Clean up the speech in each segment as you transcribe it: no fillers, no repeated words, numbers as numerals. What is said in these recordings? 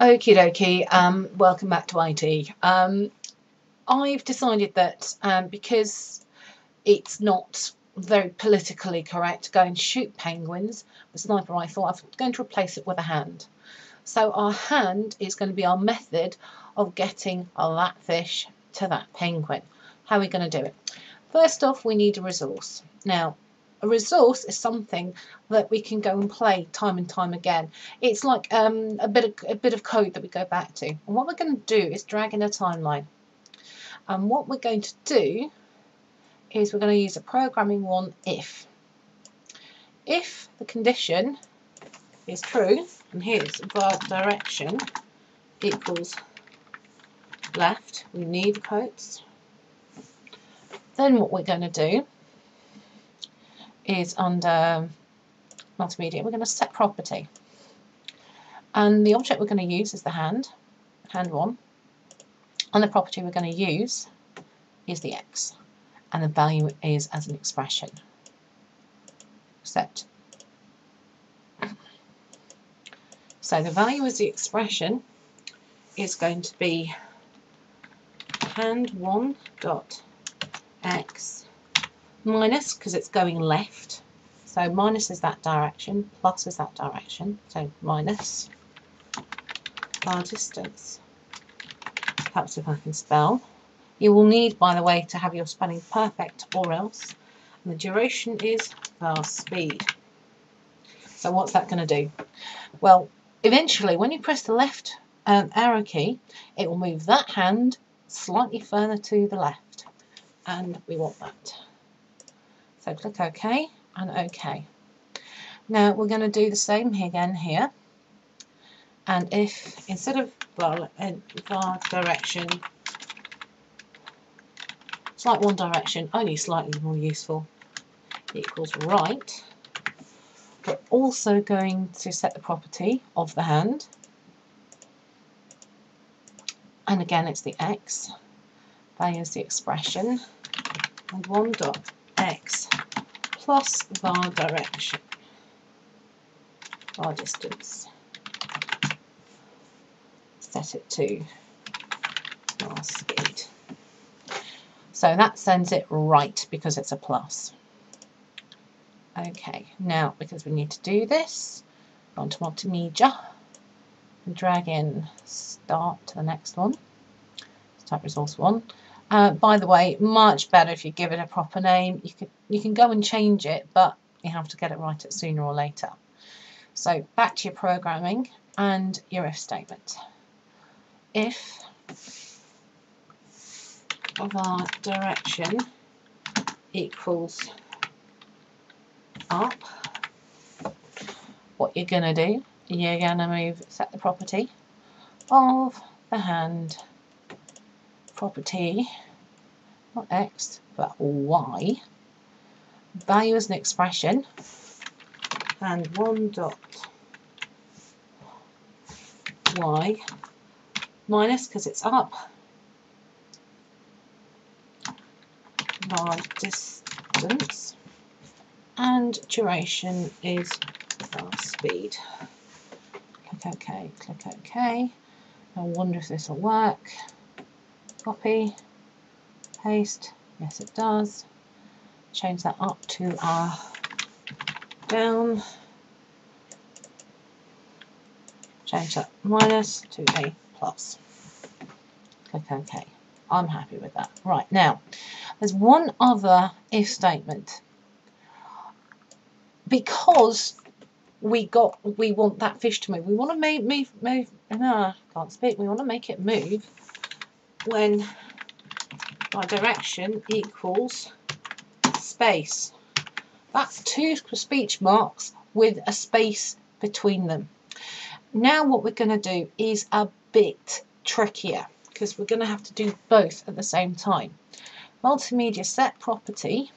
Okie dokie, welcome back to IT. I've decided that because it's not very politically correct to go and shoot penguins with a sniper rifle, I'm going to replace it with a hand. So our hand is going to be our method of getting that fish to that penguin. How are we going to do it? First off, we need a resource. Now, a resource is something that we can go and play time and time again. It's like a bit of code that we go back to. And what we're going to do is drag in a timeline. And what we're going to do is we're going to use a programming one if. If the condition is true, and here's var direction equals left, we need quotes. Then what we're going to do is under multimedia, we're going to set property. And the object we're going to use is the hand 1. And the property we're going to use is the x. And the value is as an expression. Set. So the value as the expression is going to be hand1 dot x minus, because it's going left, so minus is that direction, plus is that direction, so minus our distance. Helps if I can spell. You will need, by the way, to have your spelling perfect or else. And the duration is our speed. So what's that going to do? Well, eventually when you press the left arrow key, it will move that hand slightly further to the left, and we want that. So click OK and OK. Now we're going to do the same again here. And if instead of var direction, it's like one direction, only slightly more useful, equals right, we're also going to set the property of the hand. And again, it's the x. Value is the expression. And 1 dot x plus var direction, var distance. Set it to var speed. So that sends it right because it's a plus. Okay, now because we need to do this, go on to multimedia and drag in start to the next one. Type resource 1. By the way, much better if you give it a proper name. You can go and change it, but you have to get it right sooner or later. So back to your programming and your if statement. If of our direction equals up, what you're going to do, you're going to set the property of the hand, property, not x, but y, value as an expression, and 1 dot y minus, because it's up, var distance, and duration is var speed. Click OK, click OK. I wonder if this will work. Copy, paste, yes it does. Change that up to our down. Change that minus to a plus. Click OK. I'm happy with that. Right, now, there's one other if statement. Because we want that fish to move. We want to move. Can't speak. We want to make it move when our direction equals space. That's 2 speech marks with a space between them. Now what we're going to do is a bit trickier because we're going to have to do both at the same time. Multimedia set property.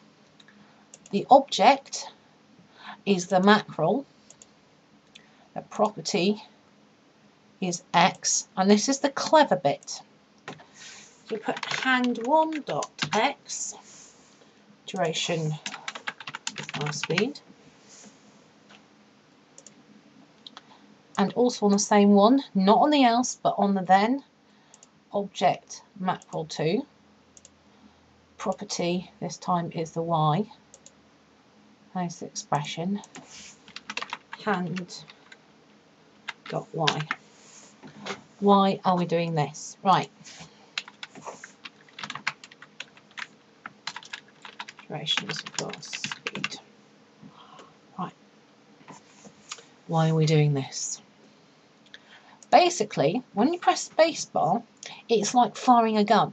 The object is the mackerel. The property is x, and this is the clever bit. So we put hand1 dot x, duration is our speed, and also on the same one, not on the else, but on the then, object mackerel2, property this time is the y, nice expression, hand dot y. Why are we doing this? Right. Durations equals speed. Right. Why are we doing this? Basically, when you press spacebar, it's like firing a gun.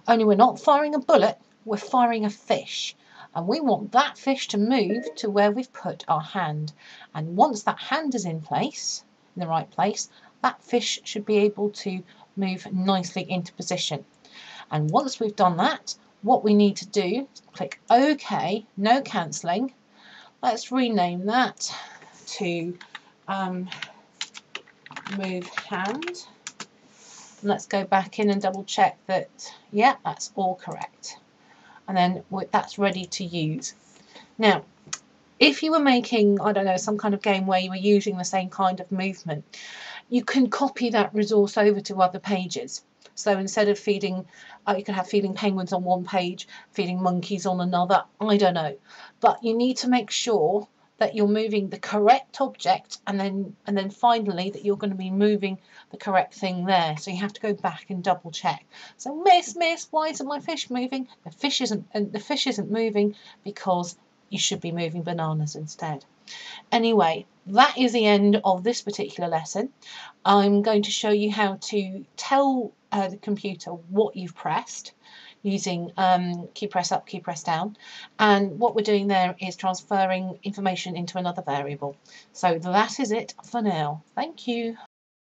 Only we're not firing a bullet, we're firing a fish. And we want that fish to move to where we've put our hand. And once that hand is in place, in the right place, that fish should be able to move nicely into position. And once we've done that, what we need to do is click OK, no cancelling. Let's rename that to move hand. And let's go back in and double check that, yeah, that's all correct. And then that's ready to use. Now, if you were making, I don't know, some kind of game where you were using the same kind of movement, you can copy that resource over to other pages. So instead of feeding, you could have feeding penguins on one page, feeding monkeys on another, I don't know. But you need to make sure that you're moving the correct object, and then finally that you're going to be moving the correct thing there. So you have to go back and double check. So miss, why isn't my fish moving? The fish isn't moving because you should be moving bananas instead. Anyway, that is the end of this particular lesson. I'm going to show you how to tell the computer what you've pressed using key press up, key press down, and what we're doing there is transferring information into another variable. So that is it for now. Thank you.